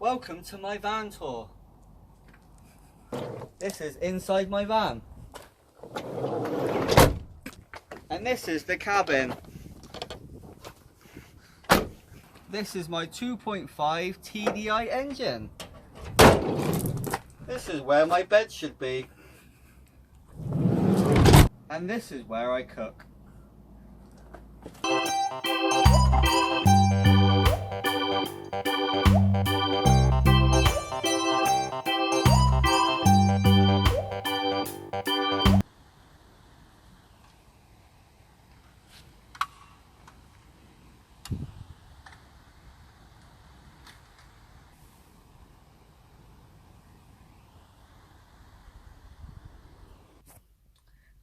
Welcome to my van tour. This is inside my van. And this is the cabin. This is my 2.5 TDI engine. This is where my bed should be. And this is where I cook.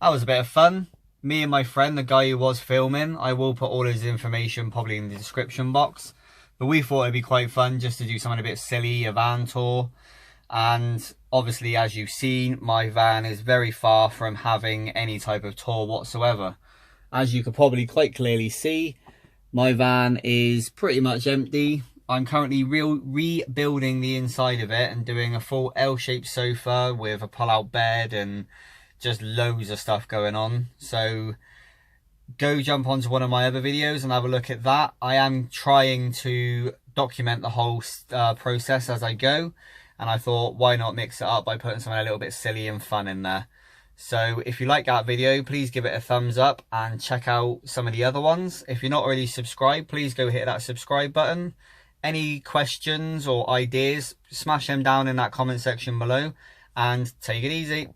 That was a bit of fun. Me and my friend, the guy who was filming, I will put all his information probably in the description box. But we thought it'd be quite fun just to do something a bit silly, a van tour. And obviously, as you've seen, my van is very far from having any type of tour whatsoever. As you could probably quite clearly see, my van is pretty much empty. I'm currently rebuilding the inside of it and doing a full L-shaped sofa with a pull-out bed and just loads of stuff going on. So go jump onto one of my other videos and have a look at that. I am trying to document the whole process as I go, and I thought, why not mix it up by putting something a little bit silly and fun in there. So if you like that video, please give it a thumbs up and check out some of the other ones. If you're not already subscribed, please go hit that subscribe button. Any questions or ideas, smash them down in that comment section below, and take it easy.